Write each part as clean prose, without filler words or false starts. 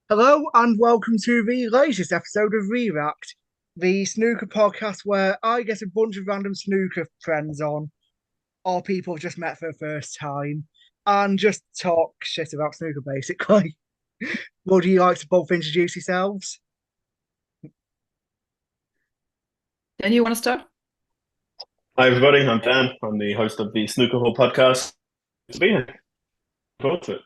Hello and welcome to the latest episode of ReRacked, the snooker podcast where I get a bunch of random snooker friends on, or people I've just met for the first time, and just talk shit about snooker basically. Would you like to both introduce yourselves? Then you want to start? Hi everybody, I'm Dan. I'm the host of the Snooker Hall podcast. To be here, looking forward to it.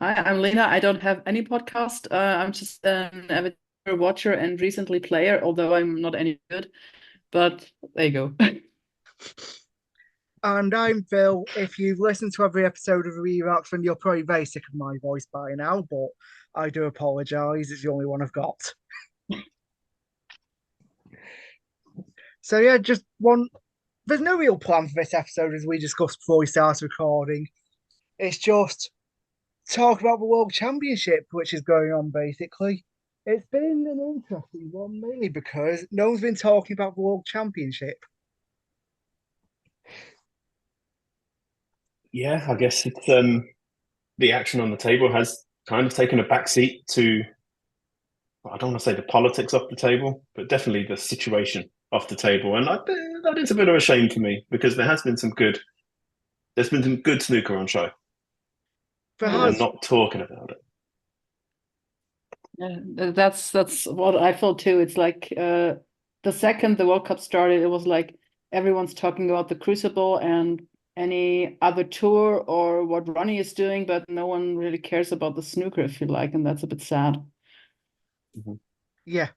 Hi, I'm Lina. I don't have any podcast. I'm just an avid watcher and recently player, although I'm not any good. But there you go. And I'm Phil. If you've listened to every episode of ReRacked, then you're probably very sick of my voice by now, but I do apologise. It's the only one I've got. So yeah, just one. There's no real plan for this episode, as we discussed before we started recording. It's just talk about the World Championship, which is going on basically. It's been an interesting one, mainly because no one's been talking about the World Championship. Yeah, I guess it's the action on the table has kind of taken a backseat to, I don't want to say the politics off the table, but definitely the situation off the table. And that is a bit of a shame for me because there's been some good snooker on show, There but we're has, not talking about it. Yeah, that's what I felt too. It's like the second the World Cup started, it was like everyone's talking about the Crucible and any other tour or what Ronnie is doing, but no one really cares about the snooker, I feel like, and that's a bit sad. Mhm. yeah.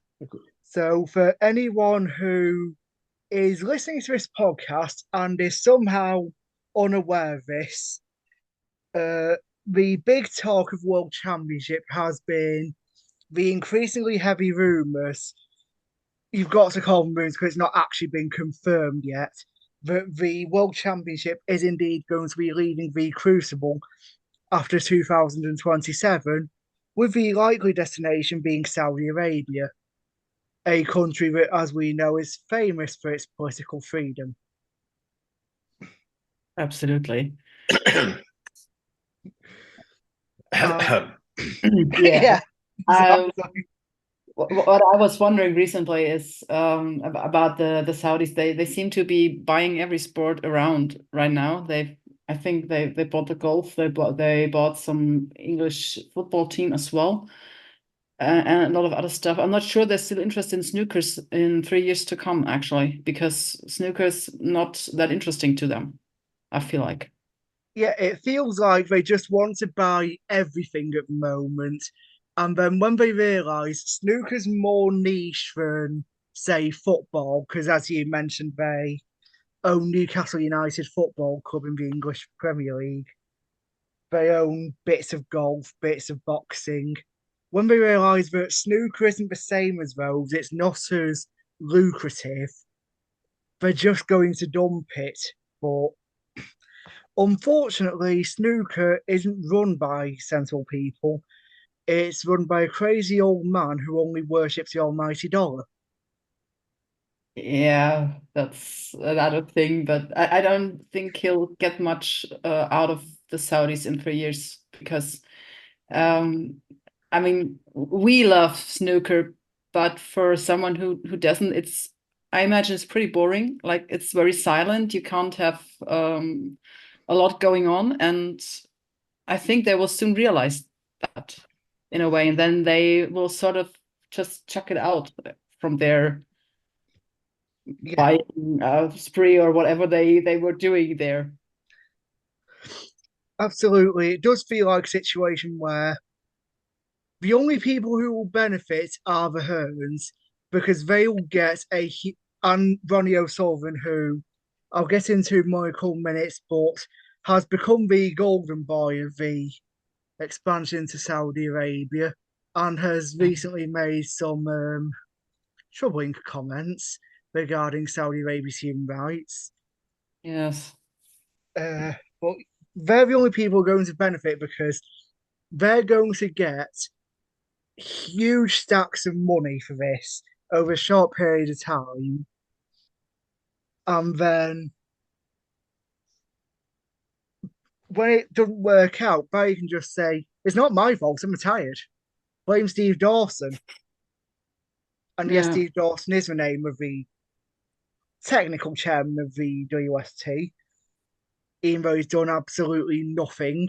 So for anyone who is listening to this podcast and is somehow unaware of this, uh, the big talk of World Championship has been the increasingly heavy rumours. You've got to call them rumours because it's not actually been confirmed yet. That the World Championship is indeed going to be leaving the Crucible after 2027, with the likely destination being Saudi Arabia, a country that, as we know, is famous for its political freedom. Absolutely. Uh, Yeah. yeah, Um, exactly. what I was wondering recently is about the Saudis. They seem to be buying every sport around right now. I think they bought the golf. They bought some English football team as well, and a lot of other stuff. I'm not sure they're still interested in snookers in 3 years to come, actually, because snooker's not that interesting to them, I feel like. Yeah, it feels like they just want to buy everything at the moment. And then when they realise snooker's more niche than, say, football, because as you mentioned, they own Newcastle United Football Club in the English Premier League. They own bits of golf, bits of boxing. When they realise that snooker isn't the same as those, it's not as lucrative, they're just going to dump it. But unfortunately, snooker isn't run by sensible people. It's run by a crazy old man who only worships the almighty dollar. Yeah, that's another thing, but I don't think he'll get much out of the Saudis in 3 years because, um, I mean, we love snooker, but for someone who doesn't, I imagine it's pretty boring. Like it's very silent. You can't have a lot going on, and I think they will soon realize that in a way, and then they will sort of just chuck it out from their Yeah, buying spree or whatever they were doing there. absolutely. It does feel like a situation where the only people who will benefit are the Hearns because they will get and Ronnie O'Sullivan, who I'll get into more in a couple minutes, but has become the golden boy of the expansion to Saudi Arabia and has recently made some troubling comments regarding Saudi Arabia's human rights. Yes. Uh, but they're the only people going to benefit because they're going to get huge stacks of money for this over a short period of time. And then when it doesn't work out, Barry can just say, it's not my fault, I'm retired. blame Steve Dawson. And yes, Yeah. Steve Dawson is the name of the technical chairman of the WST, even though he's done absolutely nothing.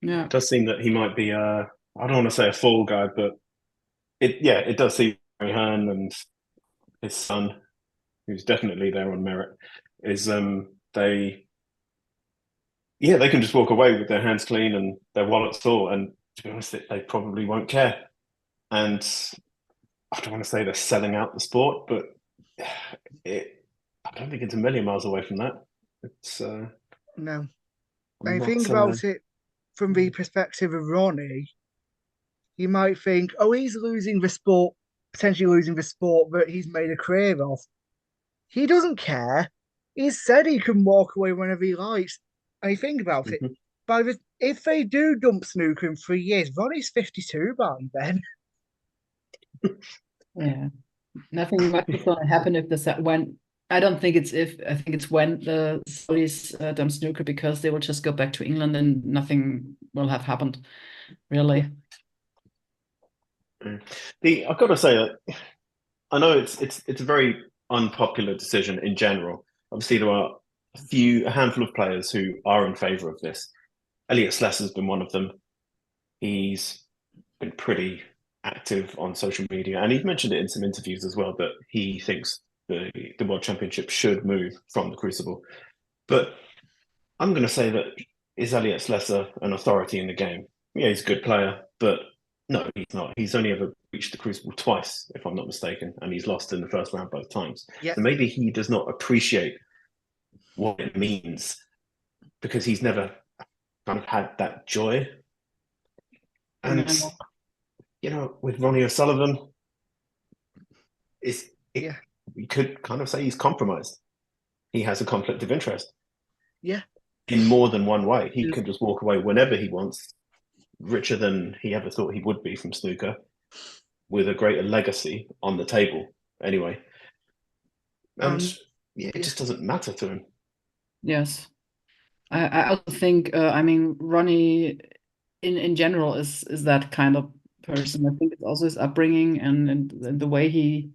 Yeah. It does seem that he might be I don't want to say a fall guy, but it does seem Gary Hearn and his son, who's definitely there on merit, is they can just walk away with their hands clean and their wallets full, and to be honest, they probably won't care. And I don't want to say they're selling out the sport, but I don't think it's a million miles away from that. It's No. I'm I not, think about it from the perspective of Ronnie, you might think, oh, he's losing the sport, potentially losing the sport that he's made a career of. He doesn't care. He's said he can walk away whenever he likes. And you think about it, if they do dump snooker in 3 years, Ronnie's 52 by then. Yeah. Nothing much is going to happen if when. I don't think it's if. I think it's when the Saudis dump snooker, because they will just go back to England and nothing will have happened, really. I've got to say that I know it's a very unpopular decision in general. Obviously, there are a handful of players who are in favour of this. Elliot Slessor's been one of them. He's been pretty active on social media, and he's mentioned it in some interviews as well, that he thinks the World Championship should move from the Crucible. But I'm going to say that, is Elliot Slessor an authority in the game? Yeah, he's a good player, but no, he's not. He's only ever reached the Crucible twice, if I'm not mistaken, and he's lost in the first round both times. Yeah. So maybe he does not appreciate what it means because he's never kind of had that joy. And with Ronnie O'Sullivan, we could kind of say he's compromised. He has a conflict of interest. Yeah. In more than one way. He can just walk away whenever he wants, richer than he ever thought he would be from snooker, with a greater legacy on the table anyway. And it just doesn't matter to him. Yes. I also think, Ronnie in general is that kind of person. I think it's also his upbringing and the way he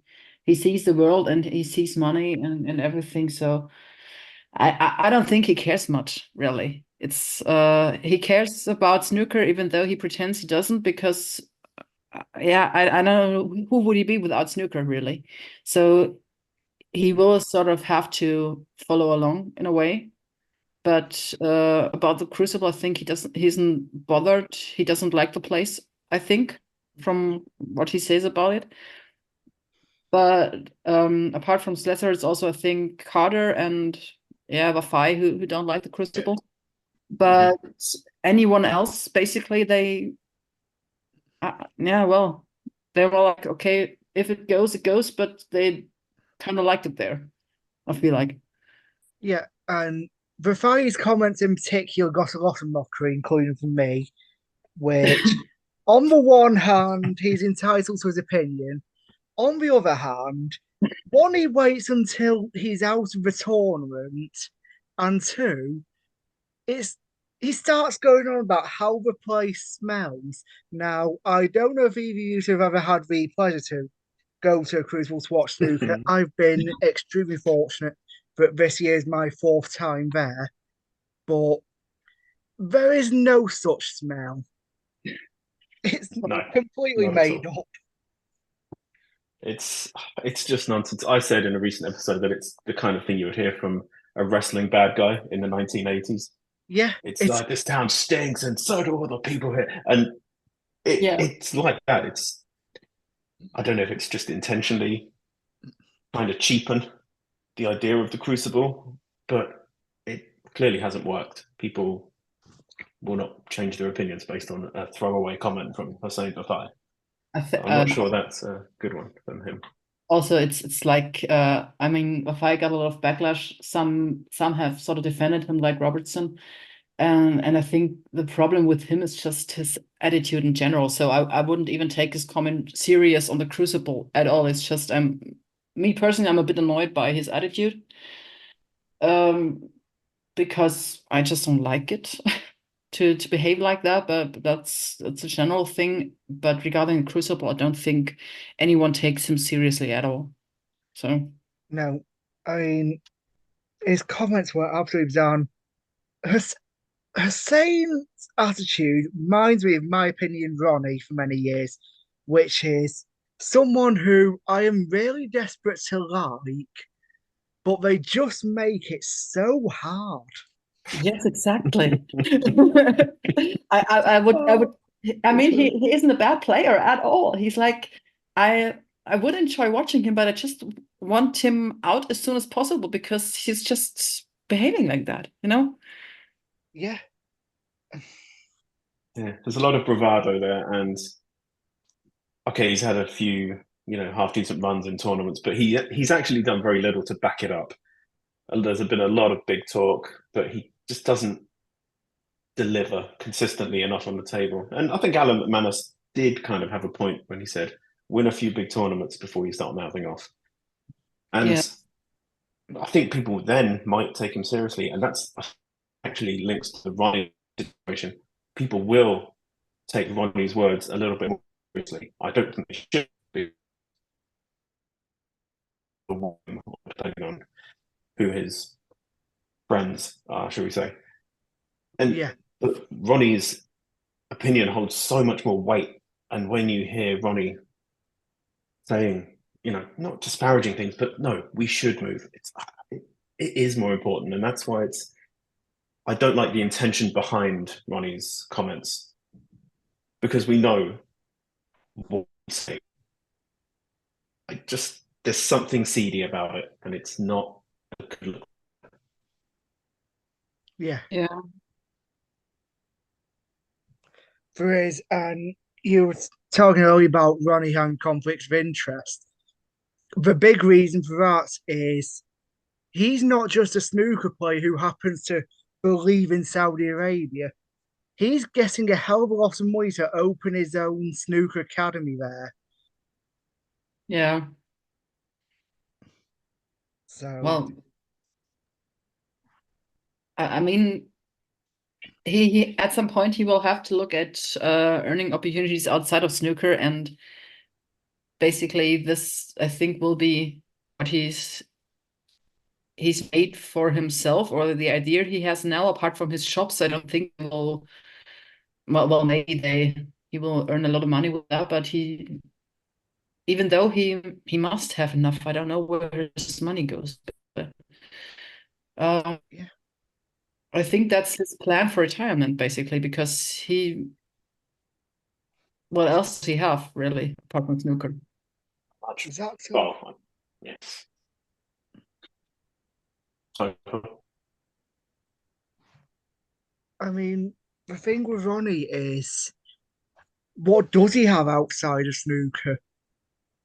sees the world, and he sees money and everything. So I don't think he cares much, really. It's he cares about snooker, even though he pretends he doesn't, because I don't know, who would he be without snooker, really? So he will sort of have to follow along in a way. But about the Crucible, I think he isn't bothered. He doesn't like the place, I think, from what he says about it. But apart from Slessor, it's also, I think, Carter and Wafai who don't like the Crucible. But anyone else, basically, they were like, okay, if it goes, it goes, but they kind of liked it there, I feel like. Yeah, and Wafai's comments in particular got a lot of mockery, including from me, which, on the one hand, he's entitled to his opinion. On the other hand, one, he waits until he's out of the tournament, and two, he starts going on about how the place smells. Now, I don't know if either of you have ever had the pleasure to go to a Crucible to watch snooker. I've been extremely fortunate that this year is my 4th time there, but there is no such smell. It's completely made up. It's just nonsense. I said in a recent episode that it's the kind of thing you would hear from a wrestling bad guy in the 1980s. Yeah. It's like, this town stinks and so do all the people here. And it's like that. I don't know if it's just intentionally kind of cheapen the idea of the Crucible, but it clearly hasn't worked. People will not change their opinions based on a throwaway comment from Hossein Bafai. I'm not sure that's a good one from him. Also, it's like, Bafai got a lot of backlash. Some have sort of defended him, like Robertson. And I think the problem with him is just his attitude in general. So I wouldn't even take his comment serious on the Crucible at all. It's just, me personally, I'm a bit annoyed by his attitude, because I just don't like it. to behave like that, but that's a general thing. But regarding Crucible, I don't think anyone takes him seriously at all. So No, I mean, his comments were absolutely bizarre. Hus- Hussein's attitude reminds me of my opinion, Ronnie, for many years, which is someone who I am really desperate to like, but they just make it so hard. yes, exactly. I would. I mean, he isn't a bad player at all. He's like, I would enjoy watching him, but I just want him out as soon as possible because he's just behaving like that, you know? Yeah, Yeah, there's a lot of bravado there, and okay, he's had a few, half decent runs in tournaments, but he's actually done very little to back it up. And there's been a lot of big talk, but he just doesn't deliver consistently enough on the table. And I think Alan McManus did kind of have a point when he said, "Win a few big tournaments before you start mouthing off." And Yeah. I think people then might take him seriously, and that's actually links to the Ronnie situation. People will take Ronnie's words a little bit more seriously. I don't think they should be, depending on who his friends are, shall we say. And yeah, Ronnie's opinion holds so much more weight. And when you hear Ronnie saying, not disparaging things, but no, we should move, it is more important. And that's why I don't like the intention behind Ronnie's comments, because we know what we say. There's something seedy about it, and it's not a good look. yeah. Yeah. There is, and you were talking earlier about Ronnie having conflicts of interest. The big reason for that is he's not just a snooker player who happens to believe in Saudi Arabia. He's getting a hell of a lot of money to open his own snooker academy there. Yeah. So, Well, I mean, he at some point he will have to look at earning opportunities outside of snooker, and basically this I think will be what he's made for himself, or the idea he has now apart from his shops. I don't think will well maybe he will earn a lot of money with that, but he even though he must have enough, I don't know where his money goes. But, yeah, I think that's his plan for retirement, basically, because what else does he have, really, apart from snooker? Much. exactly. Well, yes. So, I mean, the thing with Ronnie is, what does he have outside of snooker?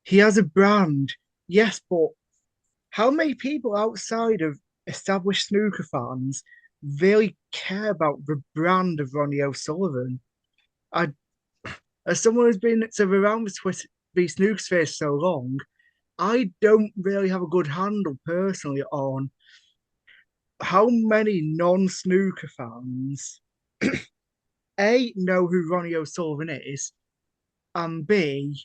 He has a brand, yes, but how many people outside of established snooker fans really care about the brand of Ronnie O'Sullivan? I, as someone who's been around the snooker space so long, I don't really have a good handle personally on how many non-snooker fans A know who Ronnie O'Sullivan is, and B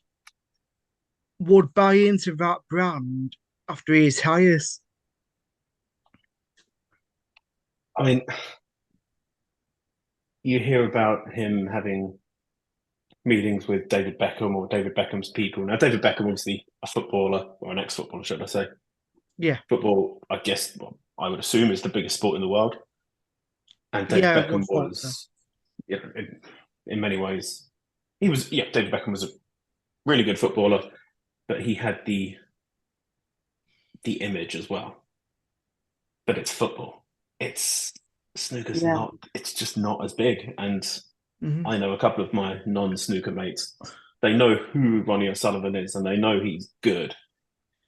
would buy into that brand after he retires. I mean, you hear about him having meetings with David Beckham or David Beckham's people. Now, David Beckham was a footballer, or an ex-footballer, should I say? Yeah, Football, I guess, well, I would assume, is the biggest sport in the world. And David yeah, Beckham so. was, in many ways, David Beckham was a really good footballer, but he had the image as well. But it's football. It's snooker's Yeah. not. It's just not as big. And Mhm. I know a couple of my non-snooker mates. They know who Ronnie O'Sullivan is, and they know he's good,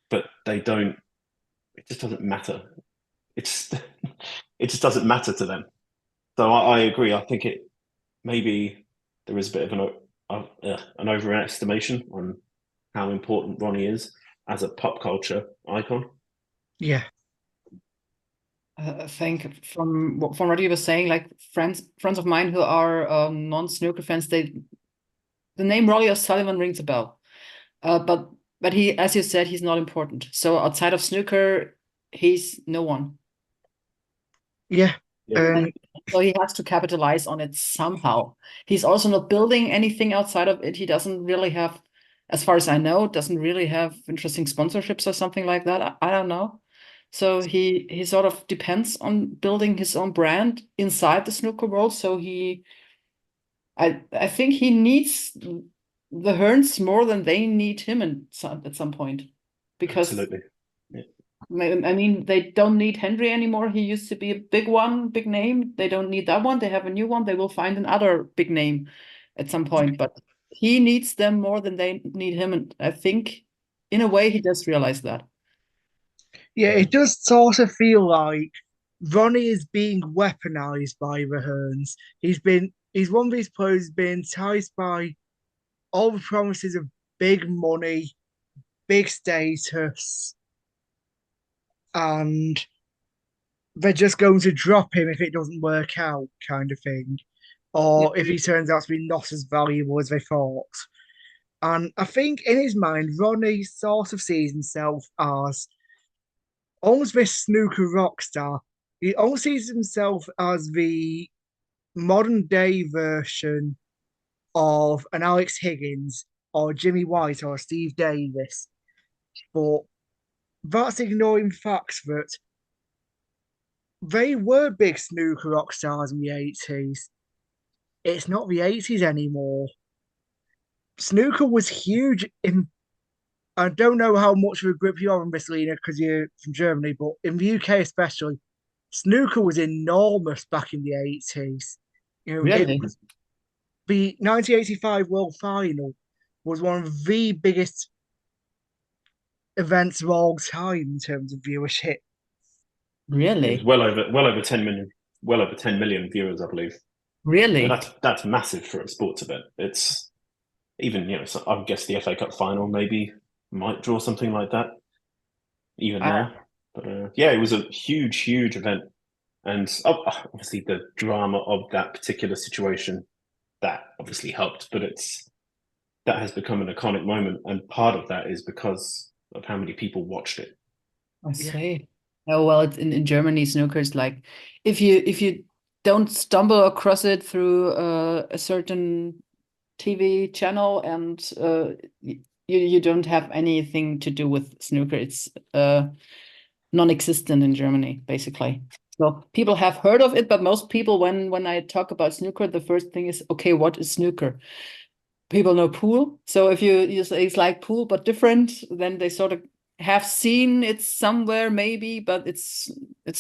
but they don't. It just doesn't matter. It's it just doesn't matter to them. So I agree. I think maybe there is a bit of an overestimation on how important Ronnie is as a pop culture icon. Yeah, I think from what you were saying, like friends of mine who are non-snooker fans, the name Ronnie O'Sullivan rings a bell. But he, as you said, he's not important. So outside of snooker, he's no one. Yeah. Yeah. So he has to capitalize on it somehow. He's also not building anything outside of it. He doesn't really have, as far as I know, doesn't really have interesting sponsorships or something like that. I don't know. So he sort of depends on building his own brand inside the snooker world. So I think he needs the Hearns more than they need him at some point, because Absolutely. Yeah. I mean, they don't need Henry anymore. He used to be a big one, big name. They don't need that one. They have a new one. They will find another big name at some point. But he needs them more than they need him. And I think, in a way, he does realize that. Yeah, it does sort of feel like Ronnie is being weaponized by the Hearns. He's one of these players who's been enticed by all the promises of big money, big status, and they're just going to drop him if it doesn't work out, kind of thing. Or if he turns out to be not as valuable as they thought. And I think in his mind, Ronnie sort of sees himself as almost this snooker rock star. He almost sees himself as the modern day version of an Alex Higgins or Jimmy White or Steve Davis. But that's ignoring facts that they were big snooker rock stars in the 80s. It's not the 80s anymore. Snooker was huge in. I don't know how much of a grip you are on this, Lina, because you're from Germany, but in the UK especially, snooker was enormous back in the 80s. It Really? was the 1985 World Final was one of the biggest events of all time in terms of viewership. It was Really? well over 10 million, well over 10 million viewers, I believe. Really? That's massive for a sports event. It's even, so I guess the FA Cup final maybe might draw something like that even now. But yeah, it was a huge event. And obviously the drama of that particular situation, that obviously helped, but that has become an iconic moment. And part of that is because of how many people watched it. I Yeah. see. Oh well, it's in Germany, snooker is like if you don't stumble across it through a certain TV channel and you don't have anything to do with snooker. It's non-existent in Germany, basically. So people have heard of it, but most people, when I talk about snooker, the first thing is, okay, what is snooker? People know pool. So if you say it's like pool but different, then they sort of have seen it somewhere maybe, but it's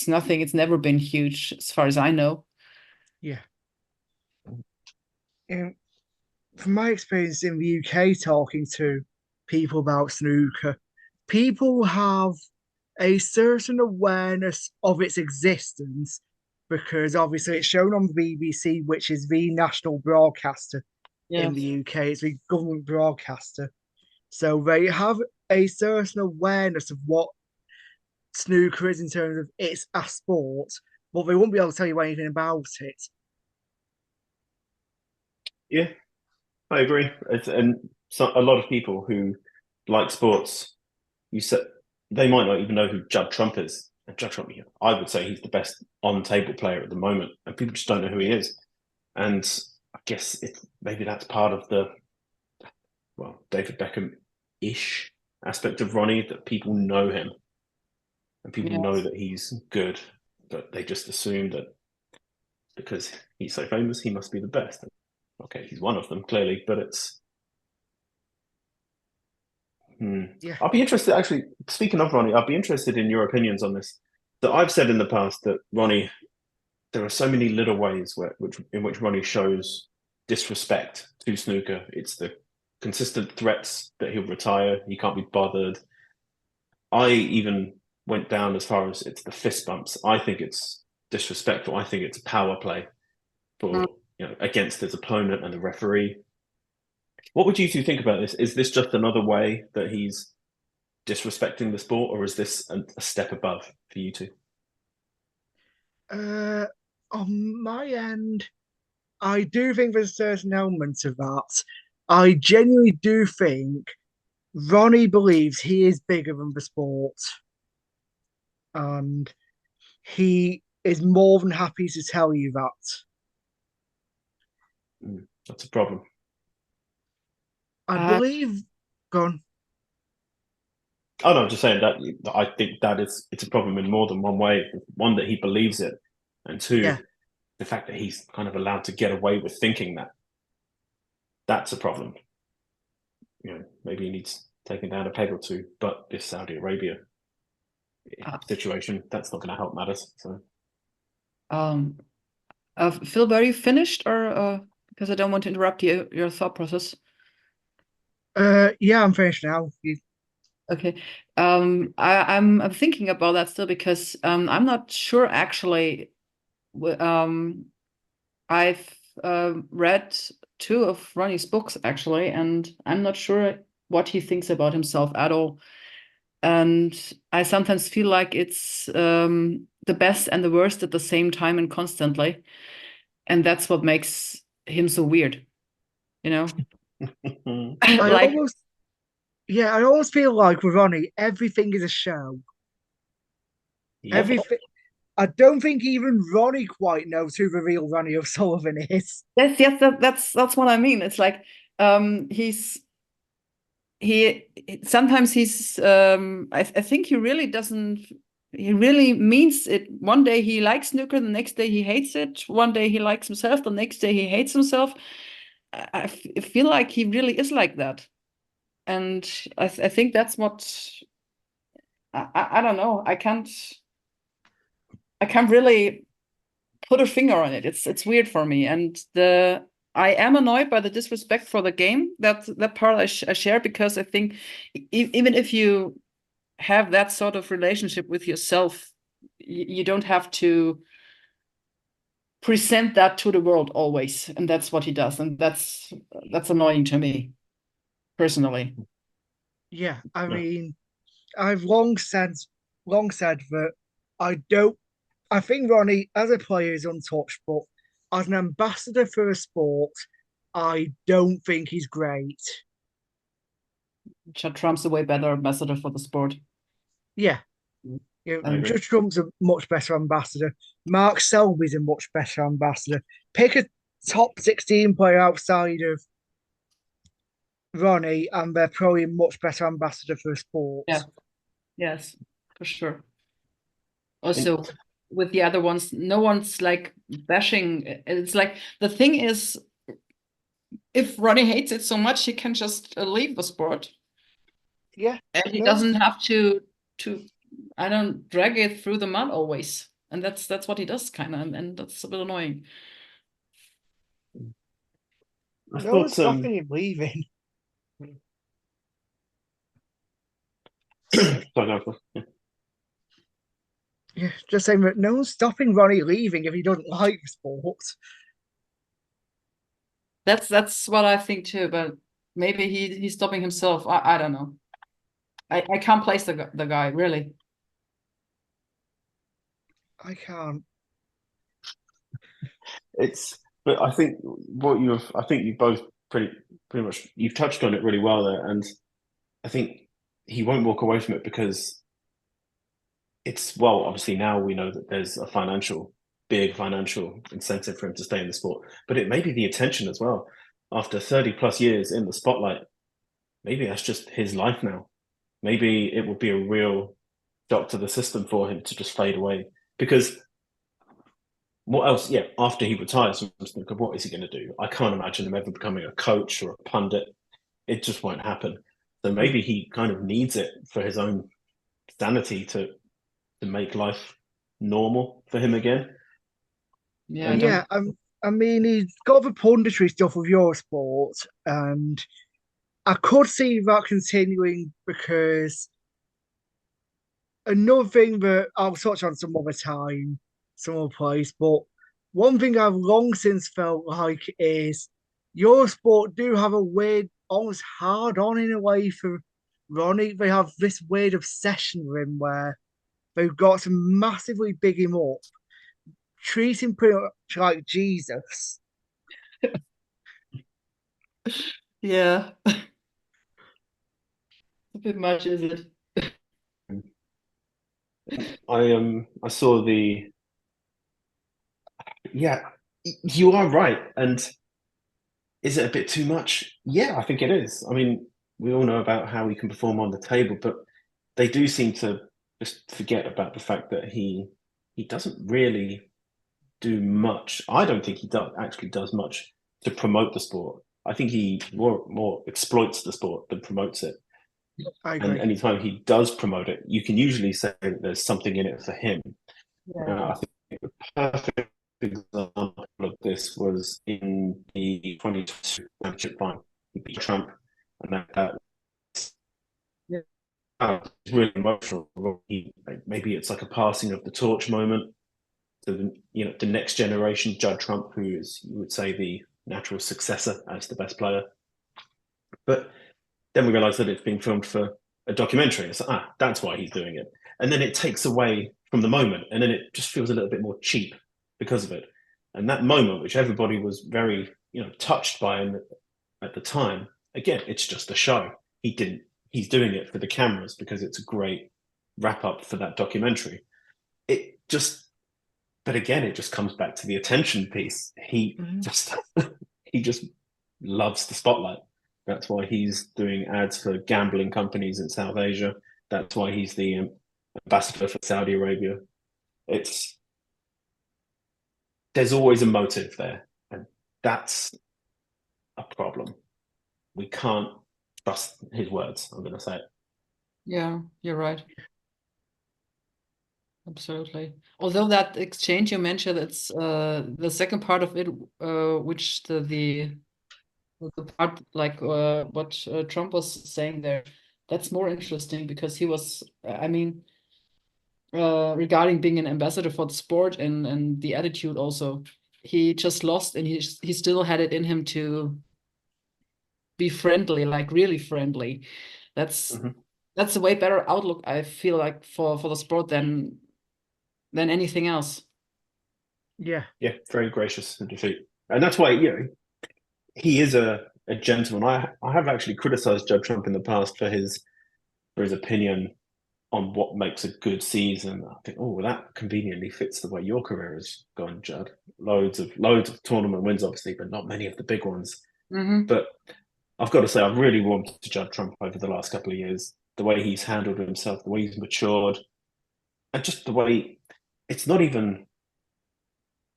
nothing. It's never been huge as far as I know. Yeah. From my experience in the UK talking to people about snooker, people have a certain awareness of its existence because obviously it's shown on the BBC, which is the national broadcaster in the UK. It's the government broadcaster. So they have a certain awareness of what snooker is in terms of it's a sport, but they won't be able to tell you anything about it. Yeah, I agree. And so a lot of people who like sports, you said they might not even know who Judd Trump is. And Judd Trump, I would say he's the best on-table player at the moment, and people just don't know who he is. And I guess maybe that's part of the David Beckham-ish aspect of Ronnie, that people know him and people know that he's good, but they just assume that because he's so famous, he must be the best. Okay, he's one of them clearly, but it's. Yeah. I'll be interested. Actually, speaking of Ronnie, I'd be interested in your opinions on this. So I've said in the past that Ronnie, there are so many little ways in which Ronnie shows disrespect to snooker. It's the consistent threats that he'll retire, he can't be bothered. I even went down as far as it's the fist bumps. I think it's disrespectful. I think it's power play for against his opponent and the referee. What would you two think about this? Is this just another way that he's disrespecting the sport, or is this a step above for you two? On my end, I do think there's a certain element of that. I genuinely do think Ronnie believes he is bigger than the sport, and he is more than happy to tell you that. That's a problem. I believe. Go on. Oh no, I'm just saying that I think that it's a problem in more than one way. One, that he believes it, and two, Yeah. the fact that he's kind of allowed to get away with thinking that. That's a problem. Maybe he needs taking down a peg or two, but this Saudi Arabia situation, that's not going to help matters. So, Phil, were you finished, or because I don't want to interrupt your thought process? Yeah, I'm finished now. Okay. I'm thinking about that still because I'm not sure actually. I've read 2 of Ronnie's books actually, and I'm not sure what he thinks about himself at all. And I sometimes feel like it's the best and the worst at the same time and constantly. And that's what makes him so weird, you know? Like, I almost feel like with Ronnie, everything is a show. yeah. Everything. I don't think even Ronnie quite knows who the real Ronnie O'Sullivan is. yes, that's what I mean. It's like he sometimes I think he really doesn't, he really means it. One day he likes snooker, the next day he hates it. One day he likes himself, the next day he hates himself. I feel like he really is like that, and I think that's what I don't know. I can't really put a finger on it. It's weird for me, and I am annoyed by the disrespect for the game. That part I share, because I think even if you have that sort of relationship with yourself, you don't have to present that to the world always, and that's what he does, and that's annoying to me personally. Yeah, I mean, I've long said that I don't. I think Ronnie, as a player, is untouched, but as an ambassador for a sport, I don't think he's great. Chad Trump's a way better ambassador for the sport. Yeah, Judge Trump's a much better ambassador. Mark Selby's a much better ambassador. Pick a top 16 player outside of Ronnie, and they're probably a much better ambassador for a sport. Yeah. Yes, for sure. Also, with the other ones, no one's like bashing. It's like, the thing is, if Ronnie hates it so much, he can just leave the sport. Yeah. And he doesn't have to I don't drag it through the mud always. And that's what he does, kind of, and that's a bit annoying. No one's stopping him leaving. Yeah, just saying that no one's stopping Ronnie leaving if he doesn't like the sport. That's what I think too, but maybe he's stopping himself. I don't know. I can't place the guy, really. I can't. But I think I think you both pretty much, you've touched on it really well there, and I think he won't walk away from it because obviously now we know that there's a big financial incentive for him to stay in the sport, but it may be the attention as well. After 30 plus years in the spotlight, maybe that's just his life now. Maybe it would be a real shock to the system for him to just fade away, because what else? Yeah, after he retires from snooker, what is he going to do? I can't imagine him ever becoming a coach or a pundit. It just won't happen. So maybe he kind of needs it for his own sanity to make life normal for him again. Yeah, I mean, he's got the punditry stuff with Eurosport, and I could see that continuing, because another thing that I'll touch on some other time, some other place, but one thing I've long since felt like is Eurosport do have a weird, almost hard on in a way for Ronnie. They have this weird obsession with him where they've got to massively big him up. treat him pretty much like Jesus. Yeah. A bit much, is it? I saw the yeah, you are right. And is it a bit too much? Yeah, I think it is. I mean, we all know about how he can perform on the table, but they do seem to just forget about the fact that he doesn't really do much. I don't think he actually does much to promote the sport. I think he more exploits the sport than promotes it. I And agree. anytime he does promote it, you can usually say that there's something in it for him. Yeah. I think the perfect example of this was in the 2022 championship final. He beat Trump, and that Yeah. was really emotional. Maybe it's like a passing of the torch moment to the next generation, Judd Trump, who is, you would say, the natural successor as the best player. But then we realize that it's being filmed for a documentary. It's like, that's why he's doing it. And then it takes away from the moment, and then it just feels a little bit more cheap because of it. And that moment, which everybody was very, touched by at the time, again, it's just a show. He's doing it for the cameras because it's a great wrap up for that documentary. But again, it just comes back to the attention piece. He just loves the spotlight. That's why he's doing ads for gambling companies in South Asia. That's why he's the ambassador for Saudi Arabia. There's always a motive there, and that's a problem. We can't trust his words. I'm going to say it. Yeah, you're right. Absolutely. Although that exchange you mentioned, it's the second part of it, which the part like what Trump was saying there, that's more interesting because he was, I mean, regarding being an ambassador for the sport and the attitude also, he just lost and he still had it in him to be friendly, like really friendly. That's that's a way better outlook, I feel like, for the sport than anything else. Yeah. Yeah, very gracious in defeat. And that's why, he is a gentleman. I have actually criticized Judd Trump in the past for his opinion on what makes a good season. I think, well, that conveniently fits the way your career has gone, Judd. Loads of tournament wins, obviously, but not many of the big ones. Mm-hmm. But I've got to say, I've really warmed to Judd Trump over the last couple of years. The way he's handled himself, the way he's matured, and just the way it's not even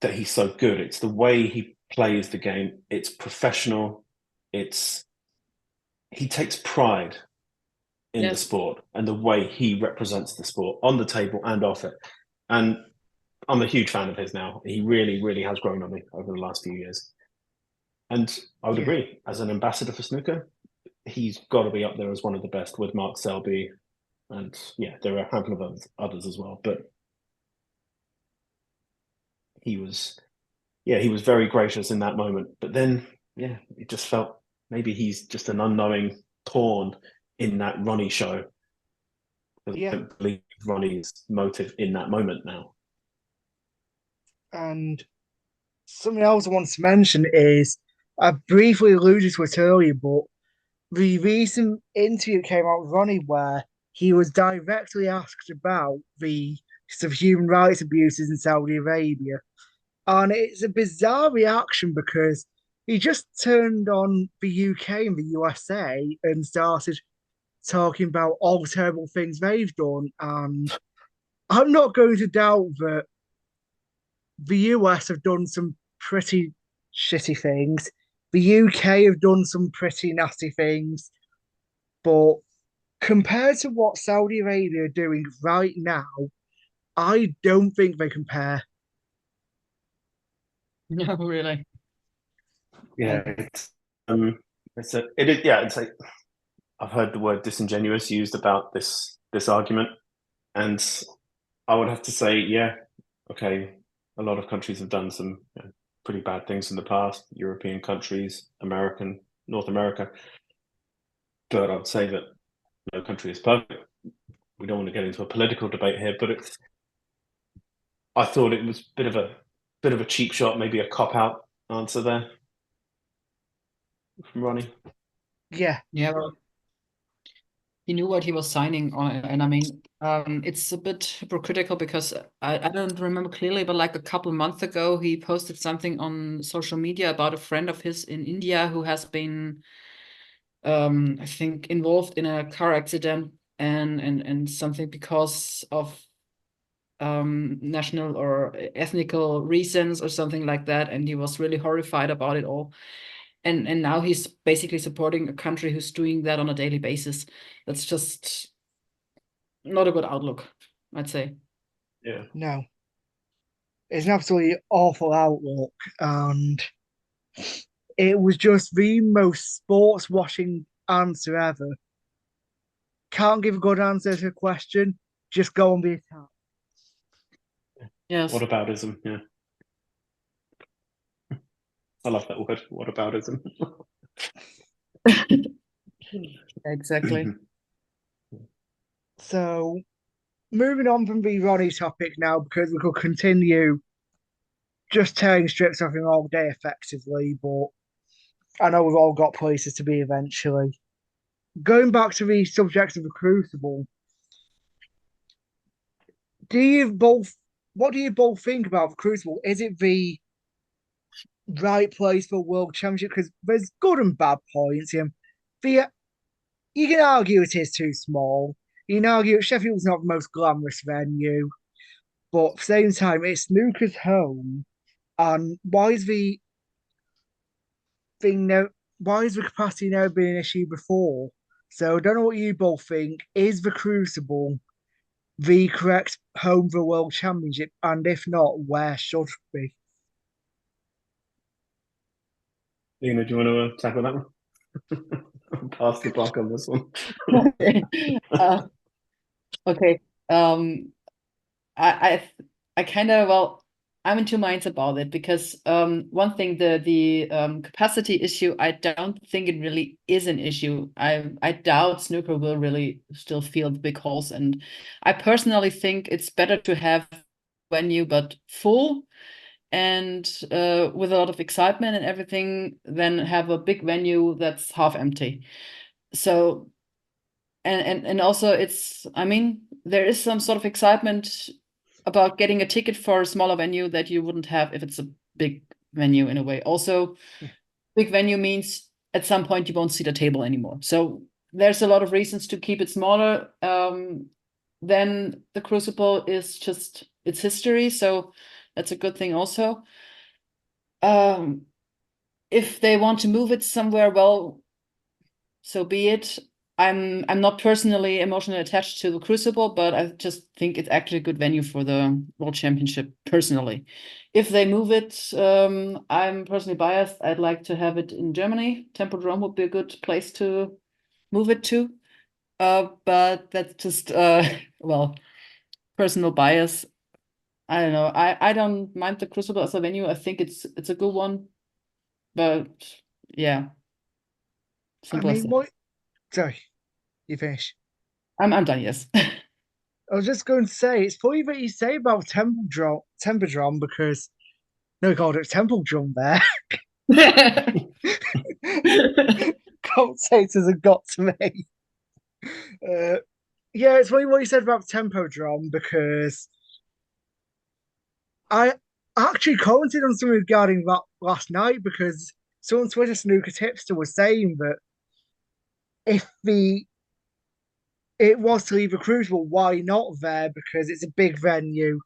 that he's so good. It's the way he plays the game. It's professional. He takes pride in the Yes. sport and the way he represents the sport on the table and off it. And I'm a huge fan of his now. He really, really has grown on me over the last few years. And I would agree, as an ambassador for snooker, he's got to be up there as one of the best with Mark Selby. And yeah, there are a handful of others as well. But he was very gracious in that moment. But then, yeah, it just felt maybe he's just an unknowing pawn in that Ronnie show. I don't believe Ronnie's motive in that moment now. And something else I want to mention is I briefly alluded to it earlier, but the recent interview came out with Ronnie where he was directly asked about the sort of human rights abuses in Saudi Arabia. And it's a bizarre reaction because he just turned on the UK and the USA and started talking about all the terrible things they've done. And I'm not going to doubt that the US have done some pretty shitty things. The UK have done some pretty nasty things. But compared to what Saudi Arabia are doing right now, I don't think they compare. No, really. Yeah, it's like I've heard the word disingenuous used about this argument, and I would have to say, yeah, okay, a lot of countries have done some pretty bad things in the past, European countries, North America, but I'd say that no country is perfect. We don't want to get into a political debate here, but I thought it was a bit of bit of a cheap shot, maybe a cop-out answer there from Ronnie. Yeah. Yeah, well, he knew what he was signing on, and I mean, it's a bit hypocritical because I don't remember clearly, but like a couple months ago, he posted something on social media about a friend of his in India who has been, I think, involved in a car accident and something because of national or ethnical reasons or something like that, and he was really horrified about it all. And now he's basically supporting a country who's doing that on a daily basis. That's just not a good outlook, I'd say. Yeah. No. It's an absolutely awful outlook, and it was just the most sports washing answer ever. Can't give a good answer to a question, just go on the attack. Yes. Whataboutism, yeah. I love that word, whataboutism. Exactly. So, moving on from the Ronnie topic now, because we could continue just tearing strips off him all day effectively, but I know we've all got places to be eventually. Going back to the subject of the Crucible, what do you both think about the Crucible? Is it the right place for World Championship? Because there's good and bad points. The, you can argue it is too small. You can argue Sheffield's not the most glamorous venue, but at the same time, it's snooker's home. And why has the capacity never been an issue before? So I don't know what you both think. Is the Crucible the correct home for a World Championship? And if not, where should it be? Lina, do you want to tackle that one? Pass the buck on this one. Okay. I kind of, well, I'm in two minds about it because one thing, the capacity issue, I don't think it really is an issue. I doubt snooker will really still feel the big halls, and I personally think it's better to have venue but full and with a lot of excitement and everything than have a big venue that's half empty. So and also it's, I mean, there is some sort of excitement about getting a ticket for a smaller venue that you wouldn't have if it's a big venue in a way. Also, big venue means at some point you won't see the table anymore. So there's a lot of reasons to keep it smaller. Then the Crucible is just its history, so that's a good thing also. If they want to move it somewhere, well, so be it. I'm not personally emotionally attached to the Crucible, but I just think it's actually a good venue for the World Championship personally. If they move it, I'm personally biased. I'd like to have it in Germany. Tempodrome would be a good place to move it to. But that's just well, personal bias. I don't know. I don't mind the Crucible as a venue. I think it's a good one. But yeah, I simple as mean, that. Sorry, you finish. I'm done, yes. I was just going to say, it's funny that you say about Tempodrome because no, called it Temple Drum there. Commentators have got to me. Yeah, it's funny what you said about Tempodrome because I actually commented on something regarding that last night because someone Twitter snooker tipster was saying that if it was to leave a Crucible, why not there? Because it's a big venue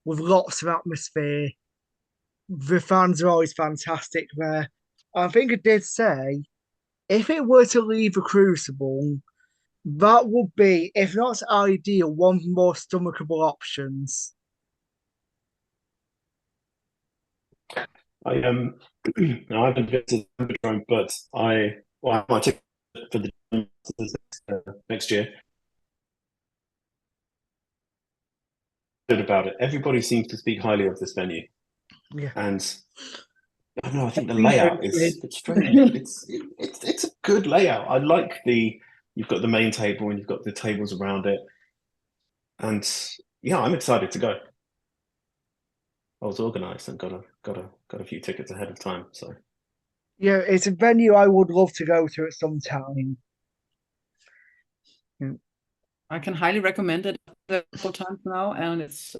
with lots of atmosphere. The fans are always fantastic there. I think it did say if it were to leave a Crucible, that would be, if not ideal, one of the more stomachable options. I I haven't visited the Tempodrome, but I might take for the next year. About it, everybody seems to speak highly of this venue, Yeah, and I don't know. I think the layout is it's strange. It's a good layout. I like you've got the main table and you've got the tables around it, and yeah, I'm excited to go. I was organised and got a few tickets ahead of time. So Yeah, it's a venue I would love to go to at some time. I can highly recommend it a couple times now, and it's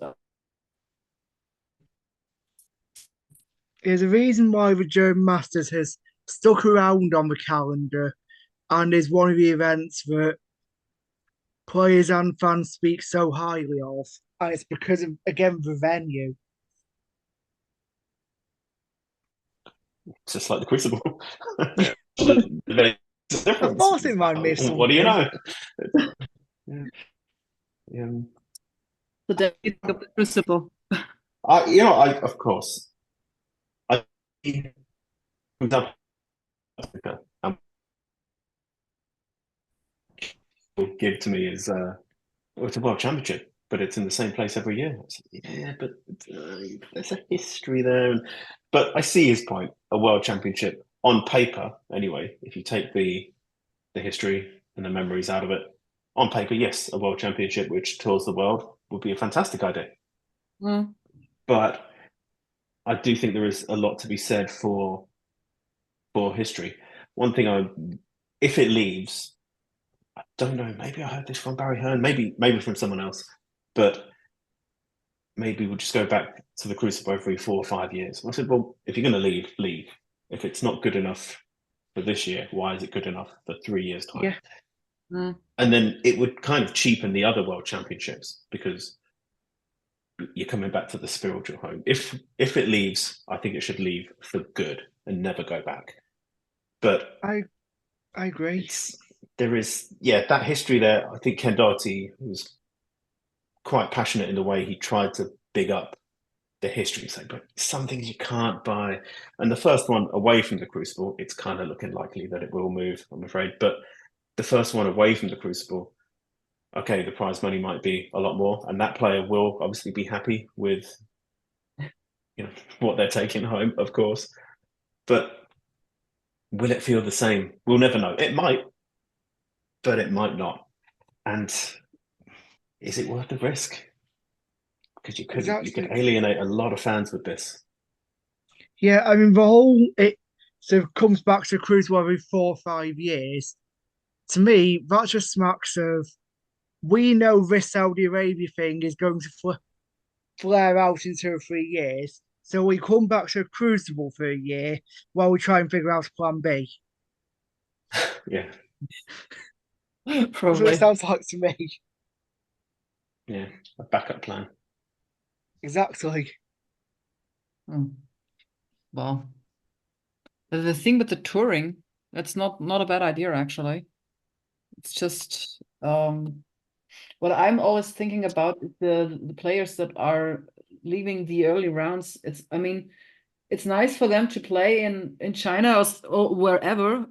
There's a reason why the German Masters has stuck around on the calendar and is one of the events that players and fans speak so highly of. And it's because of, again, the venue. it's just like the Crucible. There's a Of difference. course, it might miss something. What do you know? Yeah. Yeah. the day of the Crucible. I of course, I from South Africa, would give to me is it's a world championship, but it's in the same place every year. Yeah, but there's a history there. But I see his point. A world championship on paper, anyway. If you take the history and the memories out of it, on paper, yes, a world championship which tours the world would be a fantastic idea. Mm. But I do think there is a lot to be said for history. One thing if it leaves, I don't know. Maybe I heard this from Barry Hearn. Maybe from someone else. But maybe we'll just go back to the Crucible every 4 or 5 years. I said, well, if you're going to leave, leave. If it's not good enough for this year, why is it good enough for 3 years' time? Yeah. Mm. And then it would kind of cheapen the other world championships because you're coming back to the spiritual home. If it leaves, I think it should leave for good and never go back. But I agree. There is, that history there. I think Ken Doherty was quite passionate in the way he tried to big up the history and say, but some things you can't buy. And the first one away from the Crucible, it's kind of looking likely that it will move, I'm afraid. But the first one away from the Crucible, okay, the prize money might be a lot more, and that player will obviously be happy with what they're taking home, of course. But will it feel the same? We'll never know. It might, but it might not. And is it worth the risk? Because you could alienate a lot of fans with this. Yeah, I mean the whole it sort of comes back to Crucible every 4 or 5 years. To me, that just smacks of we know this Saudi Arabia thing is going to flare out in 2 or 3 years. So we come back to a Crucible for a year while we try and figure out plan B. Yeah. That's Probably. what it sounds like to me. Yeah, a backup plan. Exactly. Well, the thing with the touring, that's not a bad idea, actually. It's just what I'm always thinking about is the players that are leaving the early rounds. I mean, it's nice for them to play in China or wherever,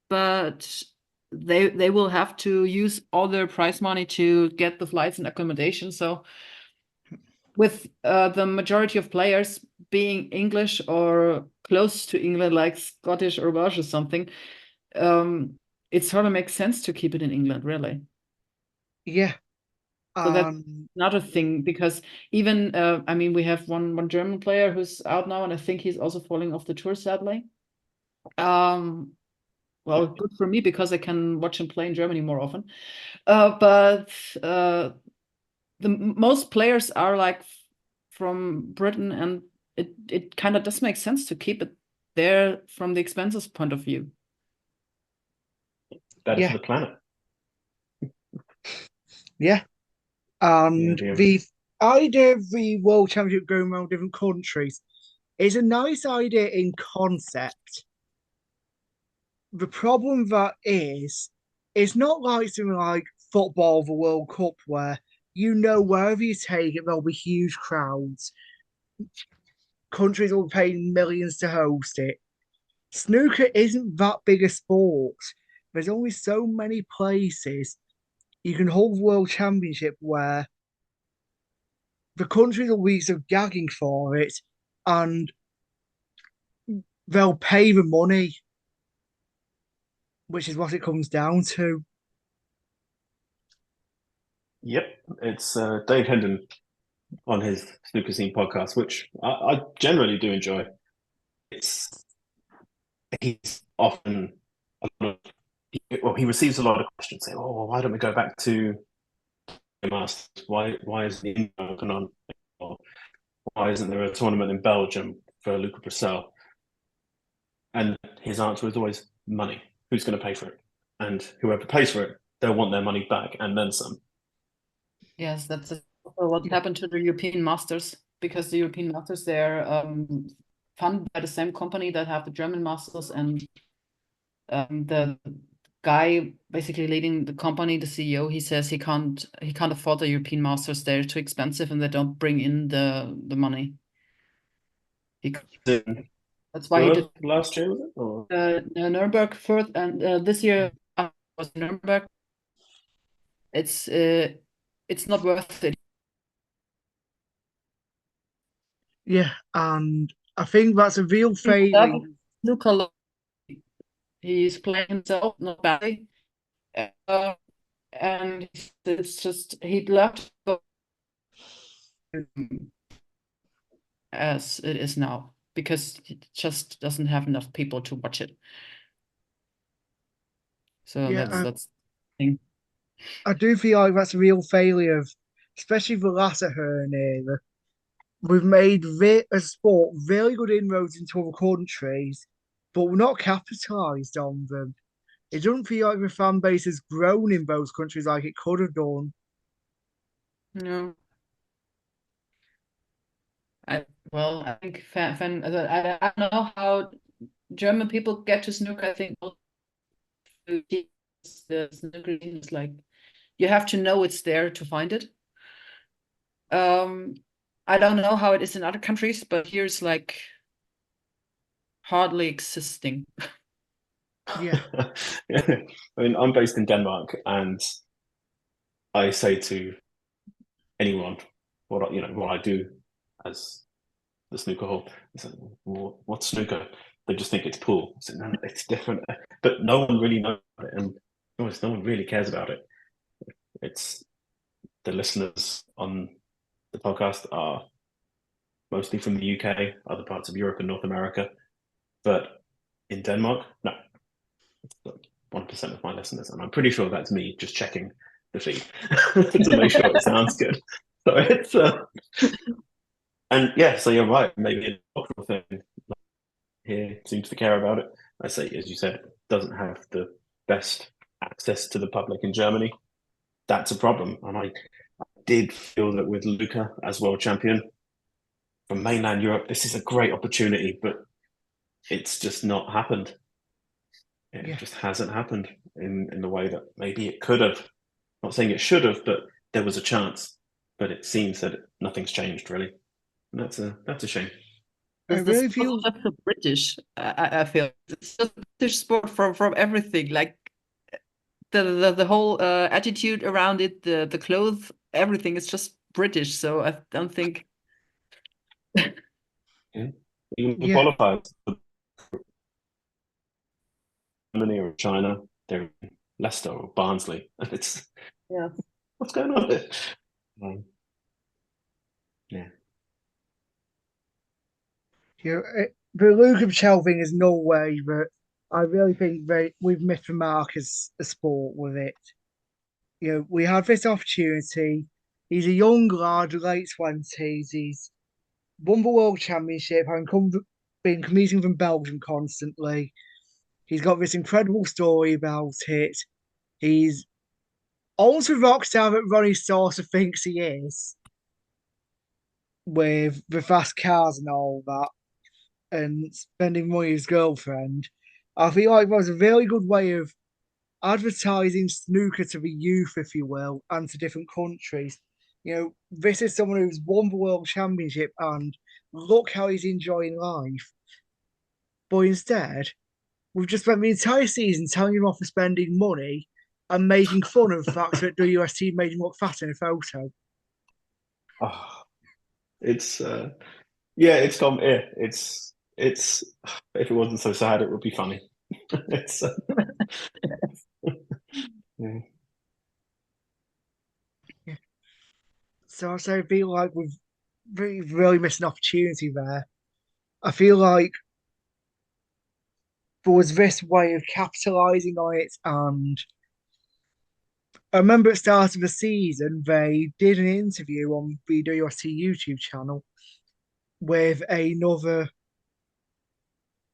but they will have to use all their prize money to get the flights and accommodation. So with the majority of players being English or close to England, like Scottish or Welsh or something, it sort of makes sense to keep it in England, really. Yeah. So that's another thing, because even I mean, we have one German player who's out now, and I think he's also falling off the tour, sadly. Well, good for me because I can watch him play in Germany more often. But the most players are like from Britain, and it kind of does make sense to keep it there from the expenses point of view. Better for the planet. Yeah. And the idea of the World Championship going around different countries is a nice idea in concept. The problem that is, it's not like something like football, the World Cup, where wherever you take it, there'll be huge crowds. Countries will be paying millions to host it. Snooker isn't that big a sport. There's only so many places you can hold World Championship where the countries will be so gagging for it and they'll pay the money, which is what it comes down to. Yep, it's Dave Hendon on his Snooker Scene podcast, which I generally do enjoy. He's often he receives a lot of questions saying, "Oh, why don't we go back to the Masters? Why isn't the Indian Open on? Or why isn't there a tournament in Belgium for Luca Broussel?" And his answer is always money. Who's going to pay for it? And whoever pays for it, they'll want their money back and then some. Yes, that's what happened to the European Masters, because the European Masters, they're funded by the same company that have the German Masters, and the guy basically leading the company, the CEO, he says he can't afford the European Masters. They're too expensive and they don't bring in the money. That's why he did last year, was it? Or? Nuremberg first, and this year was Nuremberg. It's not worth it. Yeah, and I think that's a real failing. Snooker, he's playing himself not badly, and it's just he'd left as it is now, because it just doesn't have enough people to watch it. So Yeah, that's the thing. I do feel like that's a real failure of, especially the latter Hearn era. We've made a sport really good inroads into other countries, but we're not capitalised on them. It doesn't feel like the fan base has grown in those countries like it could have done. No. I think I don't know how German people get to snooker. I think the snooker is like, you have to know it's there to find it. I don't know how it is in other countries, but here's like hardly existing. Yeah. I mean, I'm based in Denmark, and I say to anyone what I do as the Snooker Hall. I said, "What's snooker?" They just think it's pool. I said, "No, it's different." But no one really knows about it, and no one really cares about it. It's the listeners on the podcast are mostly from the UK, other parts of Europe and North America, but in Denmark, no, it's like 1% of my listeners, and I'm pretty sure that's me just checking the feed to make sure it sounds good. So it's and yeah, so you're right. Maybe a cultural thing here seems to care about it. I say, as you said, doesn't have the best access to the public in Germany. That's a problem, and I did feel that with Luca as world champion from mainland Europe, this is a great opportunity, but it's just not happened. It just hasn't happened in the way that maybe it could have. Not saying it should have, but there was a chance. But it seems that nothing's changed really, and that's a shame. I really feel just the British. I feel it's just a British sport from everything, like the whole attitude around it, the clothes, everything is just British. So I don't think. Yeah. Even the qualifiers, Germany or China, they're in Leicester or Barnsley, and it's what's going on there? Yeah. The Luke of Shelving is no way, but I really think we've missed the mark as a sport with it. We have this opportunity. He's a young lad, late 20s. He's won the World Championship and been commuting from Belgium constantly. He's got this incredible story about it. He's almost a rock star that Ronnie Saucer thinks he is, with the fast cars and all that, and spending money with his girlfriend. I feel like that was a really good way of advertising snooker to the youth, if you will, and to different countries. This is someone who's won the world championship, and look how he's enjoying life. But instead, we've just spent the entire season telling him off for spending money and making fun of the fact that WST made him look fat in a photo. Oh, it's it's Tom. Yeah, it's if it wasn't so sad, it would be funny. It's yeah. So I feel like we've really missed an opportunity there. I feel like there was this way of capitalizing on it, and I remember at the start of the season they did an interview on the WST YouTube channel with another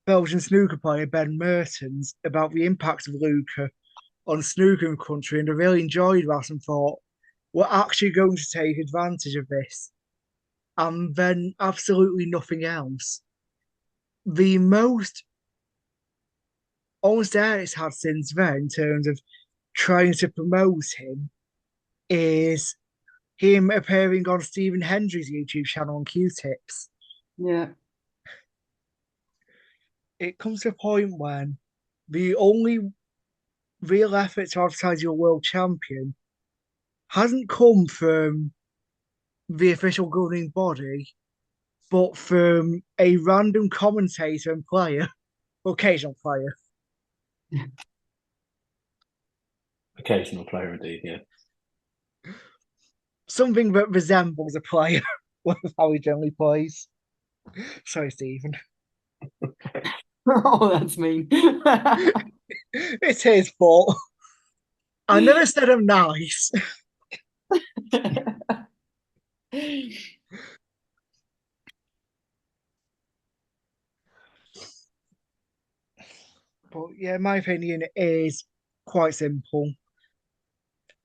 Belgian snooker player, Ben Mertens, about the impact of Luca on snooker in the country, and I really enjoyed that and thought we're actually going to take advantage of this, and then absolutely nothing else. The most honest air it's had since then, in terms of trying to promote him, is him appearing on Stephen Hendry's YouTube channel on Q-Tips. Yeah. It comes to a point when the only real effort to advertise your world champion hasn't come from the official governing body, but from a random commentator and player, occasional player. Occasional player, indeed, yeah. Something that resembles a player with how he generally plays. Sorry, Stephen. Oh, that's mean. It's his fault. I never said I'm nice. But yeah, my opinion is quite simple.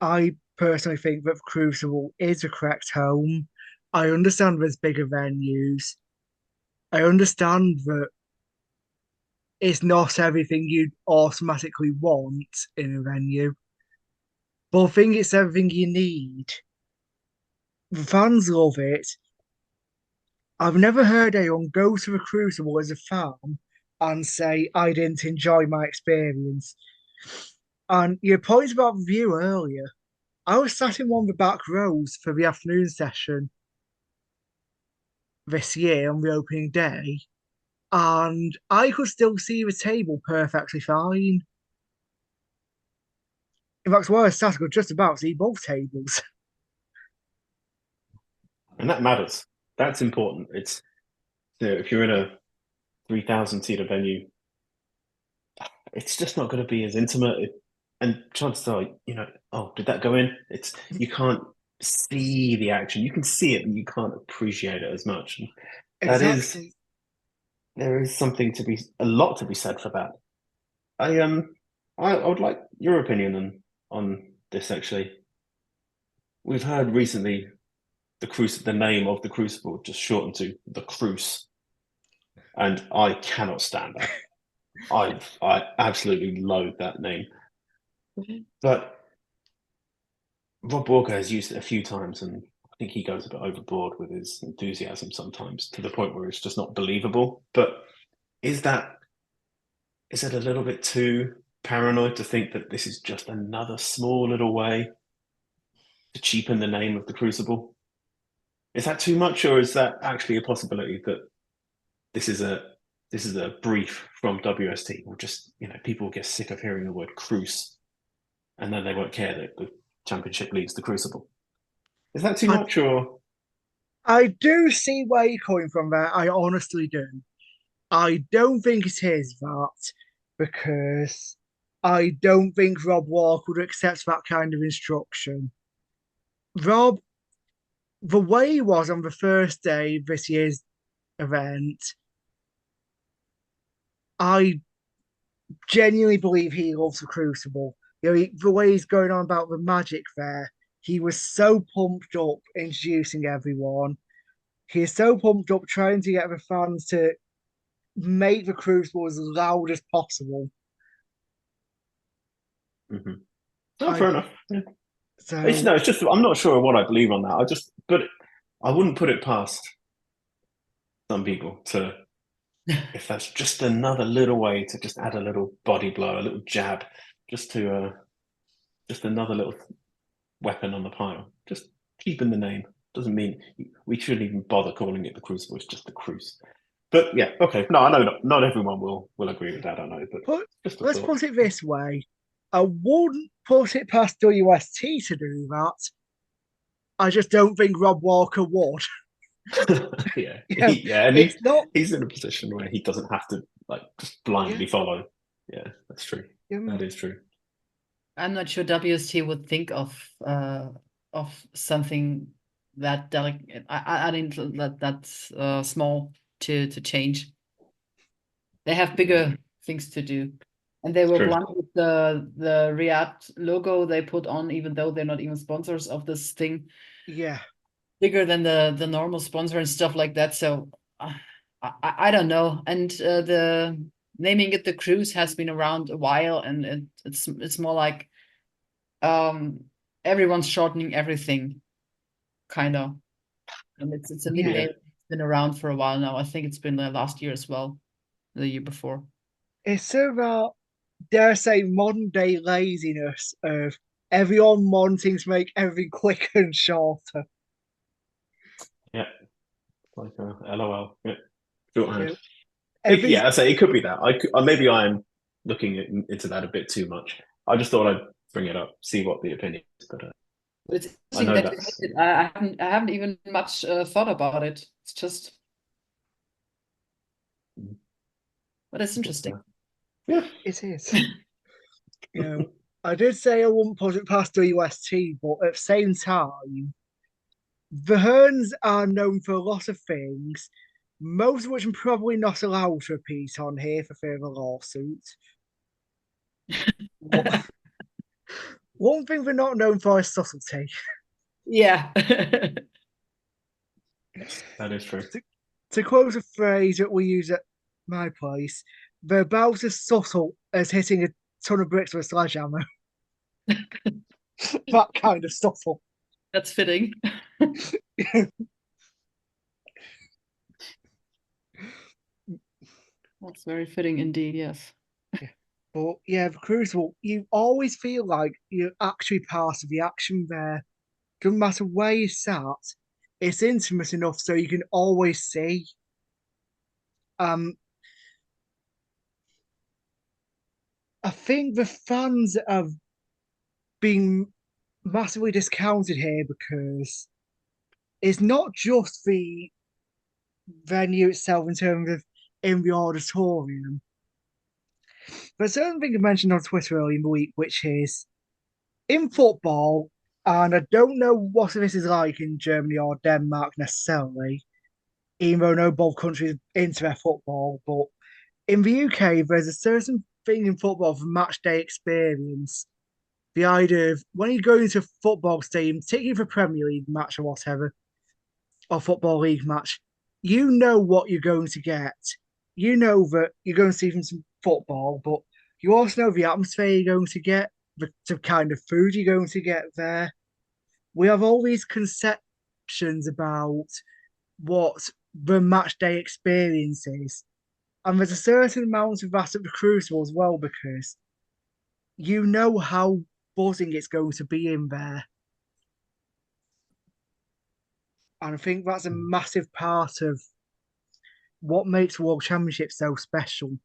I personally think that Crucible is the correct home. I understand there's bigger venues. I understand that it's not everything you'd automatically want in a venue, but I think it's everything you need. The fans love it. I've never heard anyone go to the Crucible as a fan and say, I didn't enjoy my experience. And your point about the view earlier, I was sat in one of the back rows for the afternoon session this year on the opening day, and I could still see the table perfectly fine. In fact, where I sat, I could just about see both tables. And that matters. That's important. It's, you know, if you're in a 3,000 seater venue, it's just not going to be as intimate. And chances are, you know, oh, did that go in? It's, you can't see the action. You can see it, but you can't appreciate it as much. And that is, Exactly. there is something to be, a lot to be said for that. I would like your opinion on this actually. We've heard recently the name of the Crucible just shortened to the Cruce, and I cannot stand that. I absolutely loathe that name. But Rob Walker has used it a few times, and I think he goes a bit overboard with his enthusiasm sometimes, to the point where it's just not believable. But is it a little bit too paranoid to think that this is just another small little way to cheapen the name of the Crucible? Is that too much, or is that actually a possibility that this is a brief from WST, or just, you know, people will get sick of hearing the word Cruce, and then they won't care that the championship leads the Crucible? Is that too much, or? I do see where you're coming from there. I honestly do. I don't think it is that, because I don't think Rob Walker would accept that kind of instruction. Rob, the way he was on the first day of this year's event, I genuinely believe he loves the Crucible. You know, the way he's going on about the magic there, he was so pumped up introducing everyone. He is so pumped up trying to get the fans to make the Crucible as loud as possible. Mm-hmm. Oh, fair enough. Yeah. So It's just I'm not sure what I believe on that. But I wouldn't put it past some people to, if that's just another little way to just add a little body blow, a little jab, just another little weapon on the pile. Just keeping the name doesn't mean we shouldn't even bother calling it the Crucible. It's just the Cruce. But yeah, okay. No, I know not everyone will agree with that. I know, but let's put it this way: I wouldn't put it past WST to do that. I just don't think Rob Walker would. Yeah, Yeah, and it's not. he's in a position where he doesn't have to like just blindly follow. Yeah, that's true. That is true. I'm not sure WST would think of something that delicate. I think that's small to change. They have bigger things to do, and they were blunt with the ReRacked logo they put on, even though they're not even sponsors of this thing. Yeah, bigger than the normal sponsor and stuff like that. So I don't know. And the naming it the cruise has been around a while, and it's more like everyone's shortening everything, kind of. And it's a nickname. It's been around for a while now. I think it's been last year as well, the year before. it's sort of dare I say modern day laziness of everyone wanting to make everything quicker and shorter. Yeah, like a LOL. Yeah, shorthand. Yeah, I say it could be that. Maybe I'm looking into that a bit too much. I just thought I'd bring it up, see what the opinion is. But it's interesting that you hate it. I haven't even much thought about it. It's just, but it's interesting. Yeah, it is. I did say I wouldn't put it past WST, but at the same time, the Hearns are known for a lot of things, most of which I'm probably not allowed to repeat on here for fear of a lawsuit. One thing they're not known for is subtlety. Yeah. that is true. To quote a phrase that we use at my place, they're about as subtle as hitting a ton of bricks with a sledgehammer. That kind of subtle. That's fitting. That's very fitting indeed, yes. But yeah, the Crucible, you always feel like you're actually part of the action there. Doesn't matter where you sat, it's intimate enough so you can always see. I think the fans have been massively discounted here because it's not just the venue itself in terms of in the auditorium. But certain thing I mentioned on Twitter earlier in the week, which is in football, and I don't know what this is like in Germany or Denmark necessarily, even though I know both countries into their football, but in the UK, there's a certain thing in football for match day experience. The idea of when you go into a football stadium, particularly for Premier League match or whatever, or Football League match, you know what you're going to get. You know that you're going to see some football, but you also know the atmosphere you're going to get, the kind of food you're going to get there. We have all these conceptions about what the match day experience is. And there's a certain amount of that at the Crucible as well, because you know how buzzing it's going to be in there. And I think that's a massive part of what makes World Championship so special.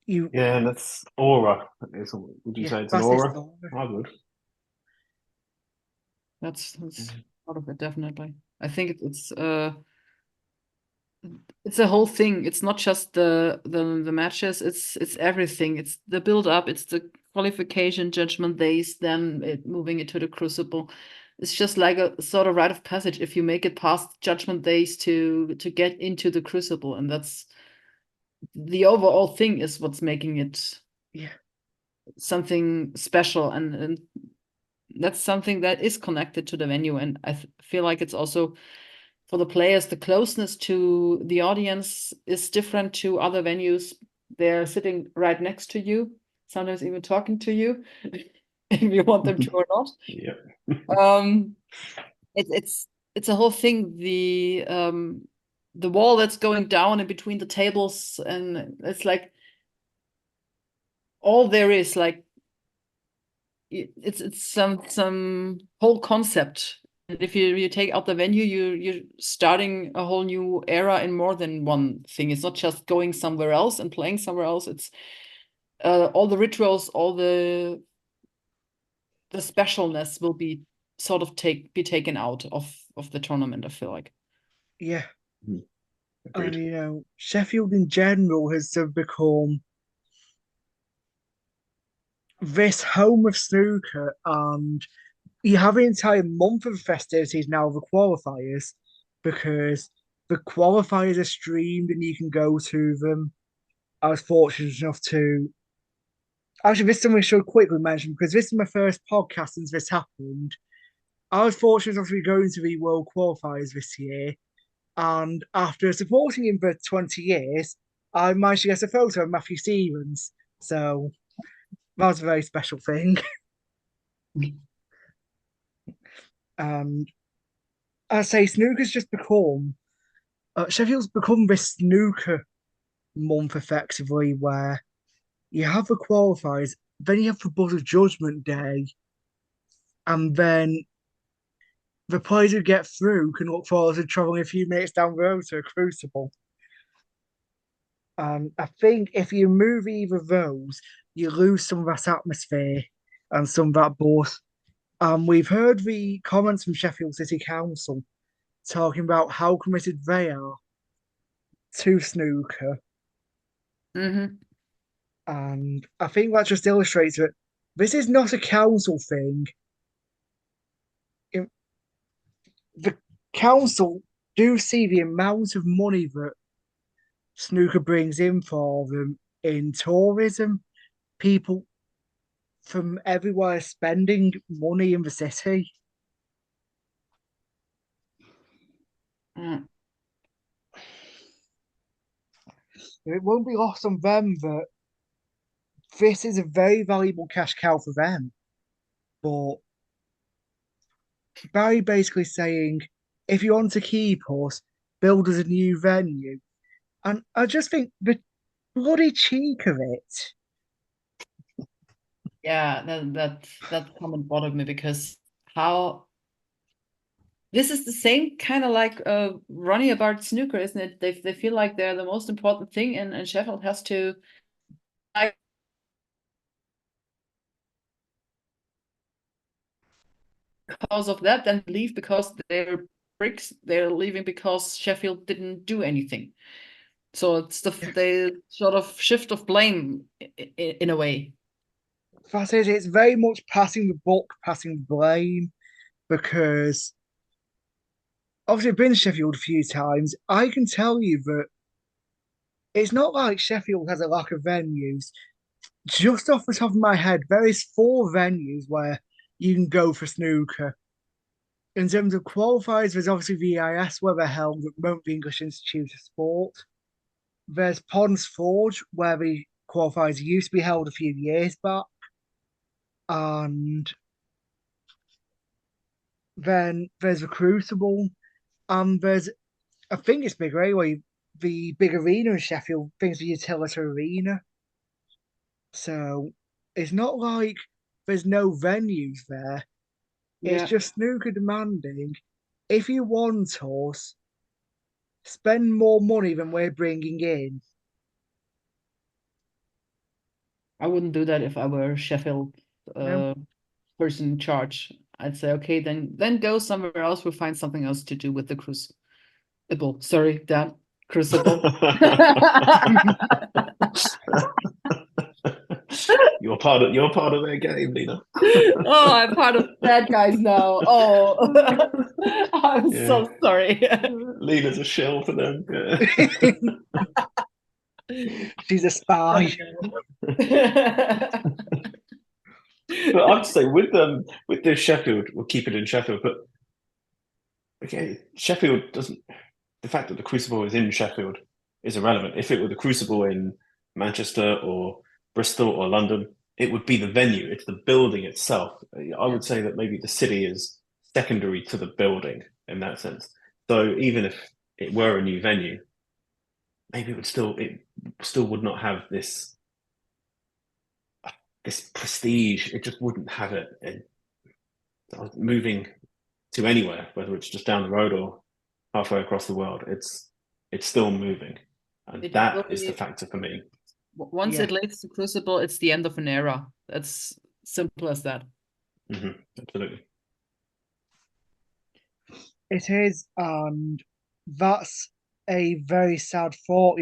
And that's aura. Would you say it's an aura? I would. That's part of it, definitely. I think it's a whole thing. It's not just the matches. It's everything. It's the build up. It's the qualification, judgment days, then moving it to the Crucible. It's just like a sort of rite of passage if you make it past judgment days to get into the Crucible, and that's the overall thing is what's making it something special, and that's something that is connected to the venue. And I feel like it's also for the players, the closeness to the audience is different to other venues. They're sitting right next to you, sometimes even talking to you, if you want them to or not. Yeah. It's a whole thing. The wall that's going down in between the tables, and it's like all there is. Like it's some whole concept. And if you take out the venue, you're starting a whole new era in more than one thing. It's not just going somewhere else and playing somewhere else. It's all the rituals, all the specialness will be sort of be taken out of the tournament, I feel like. Yeah. Agreed. And Sheffield in general has become this home of snooker, and you have an entire month of festivities now of the qualifiers, because the qualifiers are streamed and you can go to them. I was fortunate enough to actually, this is something I should quickly mention, because this is my first podcast since this happened. I was fortunate enough to be going to the World Qualifiers this year, and after supporting him for 20 years, I managed to get a photo of Matthew Stevens. So that was a very special thing. And I say snooker's just become Sheffield's become this snooker month effectively, where you have the qualifiers, then you have the buzzer judgment day, and then the players who get through can look forward to traveling a few minutes down the road to a Crucible. And I think if you move either of those, you lose some of that atmosphere and some of that buzz. We've heard the comments from Sheffield City Council talking about how committed they are to snooker. Mm-hmm. And I think that just illustrates that this is not a council thing. The council do see the amount of money that snooker brings in for them in tourism. People from everywhere spending money in the city. Mm. It won't be lost on them that this is a very valuable cash cow for them. But Barry basically saying, if you want to keep us, build us a new venue. And I just think the bloody cheek of it. Yeah, that comment bothered me, because how this is the same kind of like running about snooker, isn't it? They feel like they're the most important thing, and Sheffield has to, like, because of that, then leave because they're bricks. They're leaving because Sheffield didn't do anything. So it's the sort of shift of blame in a way. That is, it's very much passing the buck, passing the blame, because obviously I've been to Sheffield a few times. I can tell you that it's not like Sheffield has a lack of venues. Just off the top of my head, there is 4 venues where you can go for snooker. In terms of qualifiers, there's obviously VIS where they're held at the English Institute of Sport. There's Ponds Forge where the qualifiers used to be held a few years back. And then there's the Crucible. And there's, I think it's bigger anyway, the big arena in Sheffield, things the Utility Arena. So it's not like there's no venues there. It's Yeah, just snooker demanding. If you want us, spend more money than we're bringing in. I wouldn't do that if I were Sheffield No, person in charge. I'd say, okay, then go somewhere else. We'll find something else to do with the Crucible. Sorry, Dan. Crucible. You're part of their game, Lina. Oh, I'm part of bad guys now. Oh, I'm so sorry. Lina's a shell for them. she's a spy. But I'd say with the Sheffield, we'll keep it in Sheffield. But again, Sheffield doesn't. The fact that the Crucible is in Sheffield is irrelevant. If it were the Crucible in Manchester or Bristol or London, it would be the venue. It's the building itself. I would say that maybe the city is secondary to the building in that sense. So even if it were a new venue, maybe it still would not have this prestige. It just wouldn't have it. Moving to anywhere, whether it's just down the road or halfway across the world, it's still moving, and that is the factor for me. Once it leaves the Crucible, it's the end of an era. That's simple as that. Absolutely. It is, and that's a very sad thought.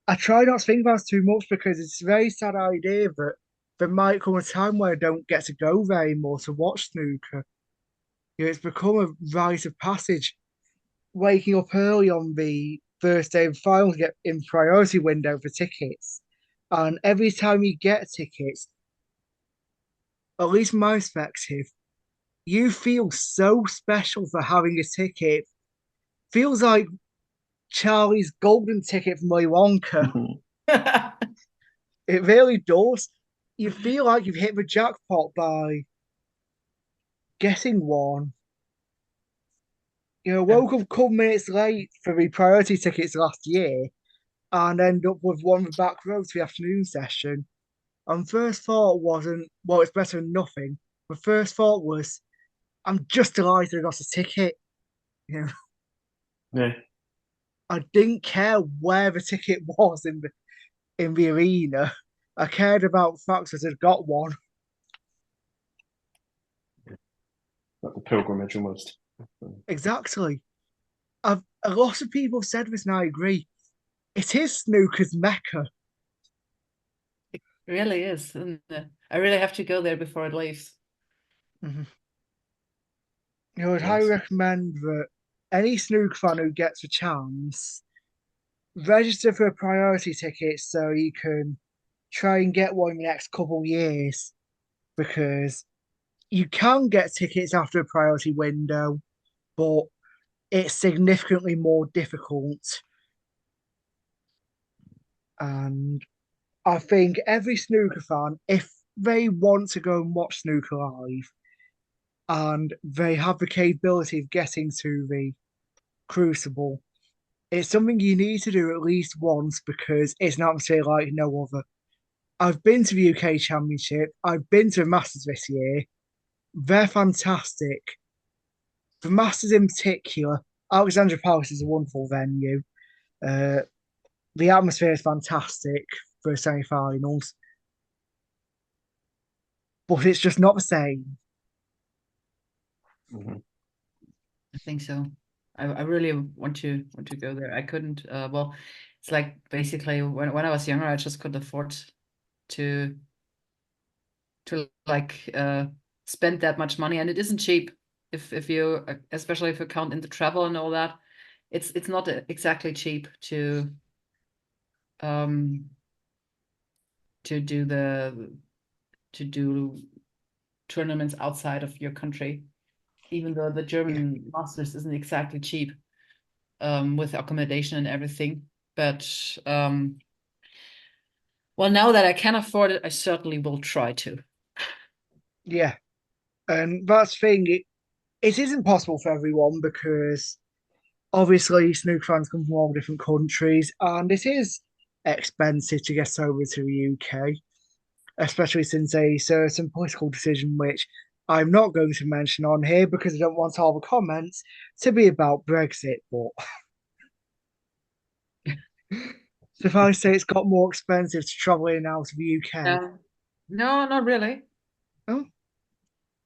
I try not to think about it too much because it's a very sad idea that there might come a time where I don't get to go there anymore to watch snooker. It's become a rite of passage. Waking up early on the first day of the finals, get in priority window for tickets, and every time you get tickets, at least from my perspective, you feel so special for having a ticket. Feels like Charlie's golden ticket from Willy Wonka. It really does. You feel like you've hit the jackpot by getting one. Woke up a couple minutes late for the priority tickets last year and end up with one in the back row to the afternoon session. And first thought wasn't, well, it's better than nothing. The first thought was, I'm just delighted I got a ticket. Yeah. I didn't care where the ticket was in the arena. I cared about the fact that I'd got one. Like the pilgrimage almost. Exactly. A lot of people have said this, and I agree. It is snooker's mecca. It really is. And I really have to go there before it leaves. Mm-hmm. I'd highly recommend that any snooker fan who gets a chance register for a priority ticket so you can try and get one in the next couple of years because you can get tickets after a priority window, but it's significantly more difficult. And I think every snooker fan, if they want to go and watch snooker live and they have the capability of getting to the Crucible, it's something you need to do at least once because it's an atmosphere like no other. I've been to the UK Championship, I've been to the Masters this year. They're fantastic. The Masters in particular, Alexandra Palace is a wonderful venue. Uh, the atmosphere is fantastic for semi-finals, but it's just not the same. Mm-hmm. I think so. I really want to go there. I couldn't. Well, it's like basically when I was younger, I just couldn't afford to like spend that much money, and it isn't cheap. If you especially if you count in the travel and all that, it's not exactly cheap um to do tournaments outside of your country, even though the German Masters isn't exactly cheap with accommodation and everything. But well, now that I can afford it, I certainly will try to. Yeah, and that's the thing. It isn't possible for everyone because obviously snooker fans come from all different countries, and it is expensive to get over to the UK, especially since a certain political decision, which I'm not going to mention on here because I don't want all the comments to be about Brexit. But so if I say it's got more expensive to travel in and out of the UK, No, not really. oh,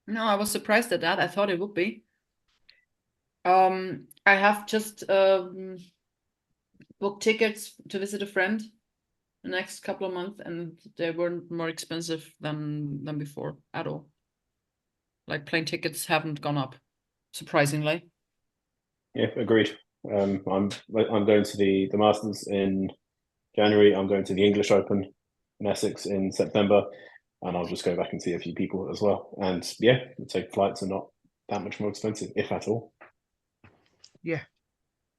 No, I was surprised at that. I thought it would be. I have just booked tickets to visit a friend the next couple of months, and they weren't more expensive than before at all. Like plane tickets haven't gone up, surprisingly. Yeah, agreed. I'm going to the Masters in January. I'm going to the English Open in Essex in September, and I'll just go back and see a few people as well. And yeah, take flights are not that much more expensive, if at all. yeah.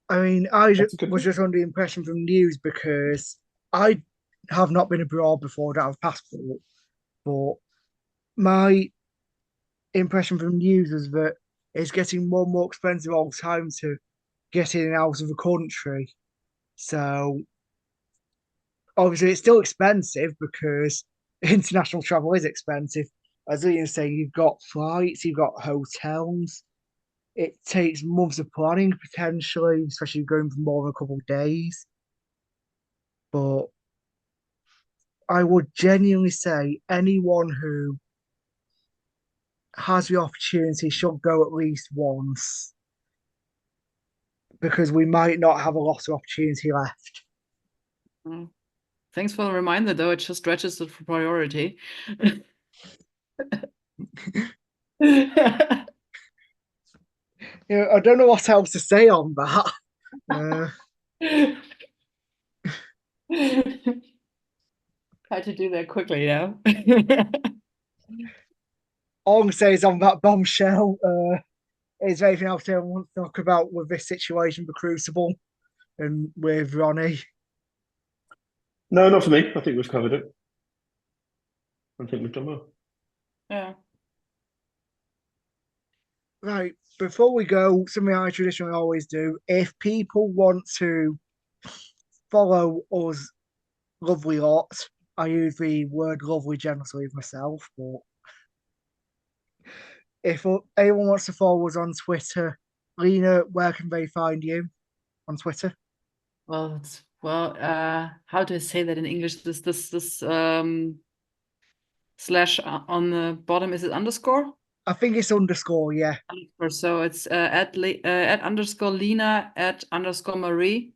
I mean, was just under the impression from news because I have not been abroad before, I don't have a passport, but my impression from news was that it's getting more and more expensive all the time to get in and out of the country. So obviously, it's still expensive because international travel is expensive. As Ian was saying, you've got flights, you've got hotels. It takes months of planning potentially, especially going for more than a couple of days. But I would genuinely say anyone who has the opportunity should go at least once. because we might not have a lot of opportunity left. Thanks for the reminder, though. It just registered for priority. I don't know what else to say on that. Try to do that quickly now. All I'm saying is on that bombshell, is there anything else I want to talk about with this situation with Crucible and with Ronnie? No, not for me. I think we've covered it. I think we've done well. Yeah. Right, before we go, something I traditionally always do, if people want to follow us lovely lot, I use the word lovely generously with myself, but if anyone wants to follow us on Twitter, Lina, where can they find you on Twitter? Well, how do I say that in English? This slash on the bottom, is it underscore? I think it's underscore, yeah. So it's at underscore Lina at underscore Marie.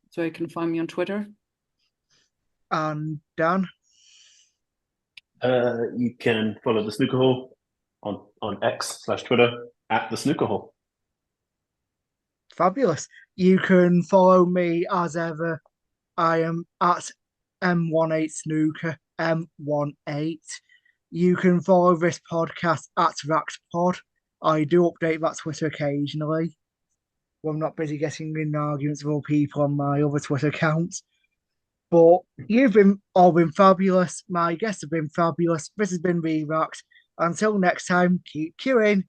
So you can find me on Twitter. And Dan? You can follow the Snooker Hall on X/Twitter at the Snooker Hall. Fabulous. You can follow me as ever. I am at M18 Snooker, M18. You can follow this podcast at ReRacked. I do update that Twitter occasionally when I'm not busy getting in arguments with other people on my other Twitter accounts. But you've all been fabulous. My guests have been fabulous. This has been ReRacked. Until next time, keep queuing.